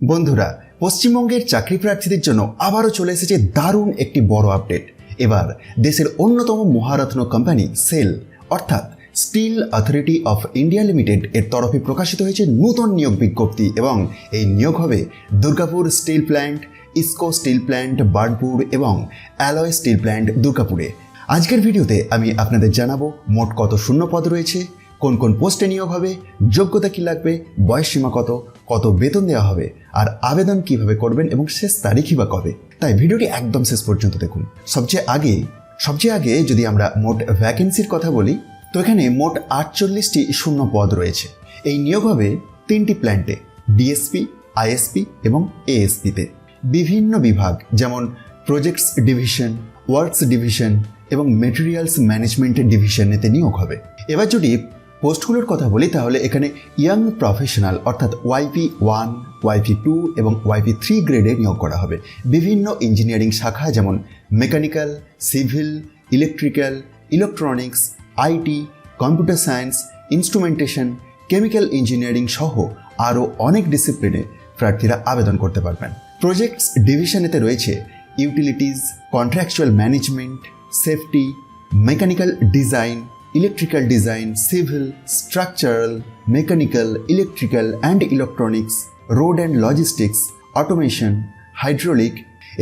বন্ধুরা, পশ্চিমবঙ্গের চাকরি প্রার্থীদের জন্য আবারও চলে এসেছে দারুণ একটি বড় আপডেট। এবার দেশের অন্যতম মহারত্ন কোম্পানি সেল অর্থাৎ Steel Authority of India Limited এর তরফে প্রকাশিত হয়েছে নতুন নিয়োগ বিজ্ঞপ্তি এবং এই নিয়োগ হবে Durgapur steel plant, IISCO steel plant Burnpur এবং অ্যালয় স্টিল প্ল্যান্ট দুর্গাপুরে। আজকের ভিডিওতে আমি আপনাদের জানাবো মোট কত শূন্য পদ রয়েছে, কোন কোন পোস্টে নিয়োগ হবে, যোগ্যতা কী লাগবে, বয়সসীমা কত, কত বেতন দেওয়া হবে, আর আবেদন কিভাবে করবেন এবং শেষ তারিখই বা কবে। তাই ভিডিওটি একদম শেষ পর্যন্ত দেখুন। সবচেয়ে আগে যদি আমরা মোট ভ্যাকেন্সির কথা বলি, তো এখানে মোট 48টি শূন্য পদ রয়েছে। এই নিয়োগ হবে 3টি প্ল্যান্টে, ডিএসপি, আইএসপি এবং এএসপিতে। বিভিন্ন বিভাগ যেমন প্রজেক্টস ডিভিশন, ওয়ার্কস ডিভিশন এবং মেটেরিয়ালস ম্যানেজমেন্ট ডিভিশনেতে নিয়োগ হবে। এবার যদি পোস্টগুলোর কথা বলি, তাহলে এখানে ইয়াং প্রফেশনাল অর্থাৎ YP1, YP2 এবং YP3 গ্রেডে নিয়োগ করা হবে। বিভিন্ন ইঞ্জিনিয়ারিং শাখা যেমন mechanical, civil, electrical, electronics, IT, computer science, instrumentation, chemical engineering সহ আরও অনেক ডিসিপ্লিনে প্রার্থীরা আবেদন করতে পারবেন। প্রজেক্টস ডিভিশনেতে রয়েছে utilities, contractual management, safety, mechanical design, electrical design, civil, structural, mechanical, electrical and electronics, road and logistics, automation, hydraulic.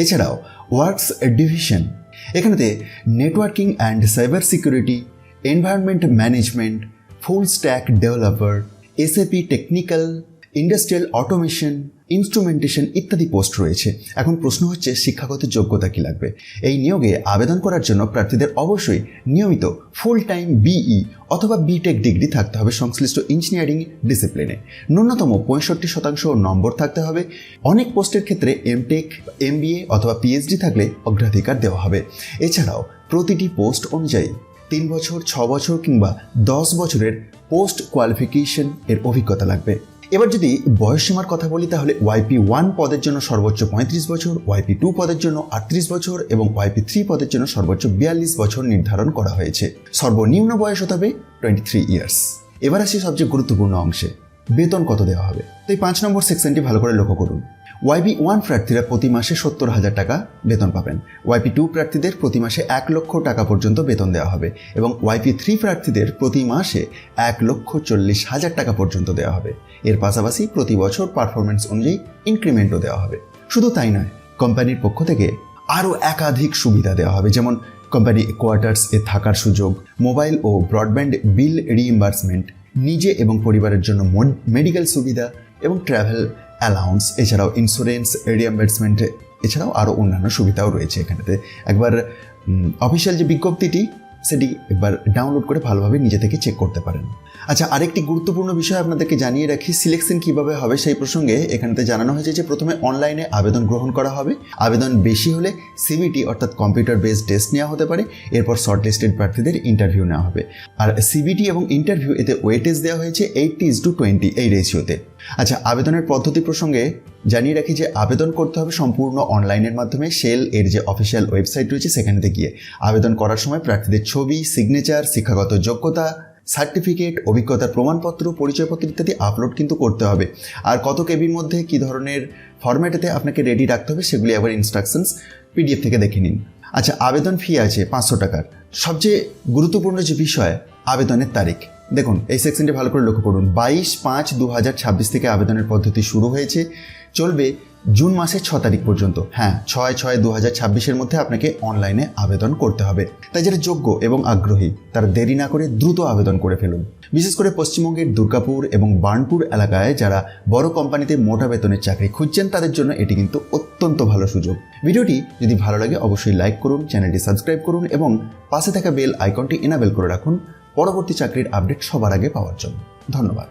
এছাড়াও ওয়ার্কস ডিভিশন, এখানেতে networking and cyber security, environment management, full stack developer, SAP technical, industrial automation, instrumentation ইত্যাদি post রয়েছে। এখন প্রশ্ন হচ্ছে শিক্ষাগত যোগ্যতা কী লাগবে। এই নিয়োগে আবেদন করার জন্য প্রার্থীদের অবশ্যই নিয়মিত ফুল টাইম বিই অথবা বিটেক ডিগ্রি থাকতে হবে সংশ্লিষ্ট ইঞ্জিনিয়ারিং ডিসিপ্লিনে। ন্যূনতম 65% নম্বর থাকতে হবে। অনেক পোস্টের ক্ষেত্রে এমটেক, এমবিএ অথবা পিএইচডি থাকলে অগ্রাধিকার দেওয়া হবে। এছাড়াও প্রতিটি পোস্ট অনুযায়ী 3 বছর, 6 বছর কিংবা 10 বছরের পোস্ট কোয়ালিফিকেশন এর অভিজ্ঞতা লাগবে। এবার যদি বয়সসীমার কথা বলি, তাহলে YP1 পদের জন্য সর্বোচ্চ 35 বছর, YP2 পদের জন্য 38 বছর এবং YP3 পদের জন্য সর্বোচ্চ 42 বছর নির্ধারণ করা হয়েছে। সর্বনিম্ন বয়স হতে হবে 23 ইয়ার্স। এবার আসি সবচেয়ে গুরুত্বপূর্ণ অংশে, বেতন কত দেওয়া হবে। তো এই 5 নম্বর সেকশনটি ভালো করে লক্ষ্য করুন। YP1 প্রার্থীরা প্রতি মাসে 70,000 টাকা বেতন পাবেন। YP2 প্রার্থীদের প্রতি মাসে 1 লক্ষ টাকা পর্যন্ত বেতন দেওয়া হবে এবং YP3 প্রার্থীদের প্রতি মাসে 1,40,000 টাকা পর্যন্ত দেওয়া হবে। এর পাশাপাশি প্রতি বছর পারফরমেন্স অনুযায়ী ইনক্রিমেন্টও দেওয়া হবে। শুধু তাই নয়, কোম্পানির পক্ষ থেকে আরও একাধিক সুবিধা দেওয়া হবে, যেমন কোম্পানি কোয়ার্টার্স এ থাকার সুযোগ, মোবাইল ও ব্রডব্যান্ড বিল রিইম্বার্সমেন্ট, নিজে এবং পরিবারের জন্য মেডিকেল সুবিধা এবং ট্রাভেল অ্যালাউন্স, এছাড়াও ইন্স্যুরেন্স রিইম্বার্সমেন্ট, এছাড়াও আরও অন্যান্য সুবিধাও রয়েছে এখানেতে। একবার অফিসিয়াল যে বিজ্ঞপ্তিটি সেটি একবার ডাউনলোড করে ভালোভাবে নিজে থেকে চেক করতে পারেন। আচ্ছা, আরেকটি গুরুত্বপূর্ণ বিষয় আপনাদেরকে জানিয়ে রাখি, সিলেকশন কীভাবে হবে সেই প্রসঙ্গে এখানেতে জানানো হয়েছে যে প্রথমে অনলাইনে আবেদন গ্রহণ করা হবে। আবেদন বেশি হলে সিবিটি অর্থাৎ কম্পিউটার বেসড টেস্ট নেওয়া হতে পারে। এরপর শর্টলিস্টেড প্রার্থীদের ইন্টারভিউ নেওয়া হবে। আর সিবিটি এবং ইন্টারভিউ এতে ওয়েটেজ দেওয়া হয়েছে 80:20 এই রেশিওতে। আচ্ছা, আবেদনের পদ্ধতি প্রসঙ্গে জানিয়ে রাখি যে আবেদন করতে হবে সম্পূর্ণ অনলাইনের মাধ্যমে। সেল এর যে অফিসিয়াল ওয়েবসাইট রয়েছে সেখানেতে গিয়ে আবেদন করার সময় প্রার্থীদের ছবি, সিগনেচার, শিক্ষাগত যোগ্যতা, সার্টিফিকেট, অভিজ্ঞতার প্রমাণপত্র, পরিচয়পত্র ইত্যাদি আপলোড কিন্তু করতে হবে। আর কত কেবির মধ্যে কী ধরনের ফরম্যাটেতে আপনাকে রেডি রাখতে হবে সেগুলি আবার ইনস্ট্রাকশনস PDF থেকে দেখে নিন। আচ্ছা, আবেদন ফি আছে 500 টাকার। সবচেয়ে গুরুত্বপূর্ণ যে বিষয়, আবেদনের তারিখ। দেখুন, এই সেকশনটি ভালো করে লক্ষ্য করুন। 22/5/2026 থেকে আবেদনের পদ্ধতি শুরু হয়েছে, চলবে জুন মাসের 6 তারিখ পর্যন্ত। হ্যাঁ, 6/6/2026 মধ্যে আপনাকে অনলাইনে আবেদন করতে হবে। তাই যারা যোগ্য এবং আগ্রহী তারা দেরি না করে দ্রুত আবেদন করে ফেলুন। বিশেষ করে পশ্চিমবঙ্গের দুর্গাপুর এবং বার্নপুর এলাকায় যারা বড় কোম্পানিতে মোটা বেতনের চাকরি খুঁজছেন তাদের জন্য এটি কিন্তু অত্যন্ত ভালো সুযোগ। ভিডিওটি যদি ভালো লাগে অবশ্যই লাইক করুন, চ্যানেলটি সাবস্ক্রাইব করুন এবং পাশে থাকা বেল আইকনটি এনাবেল করে রাখুন পরবর্তী চাকরির আপডেট সবার আগে পাওয়ার জন্য। ধন্যবাদ।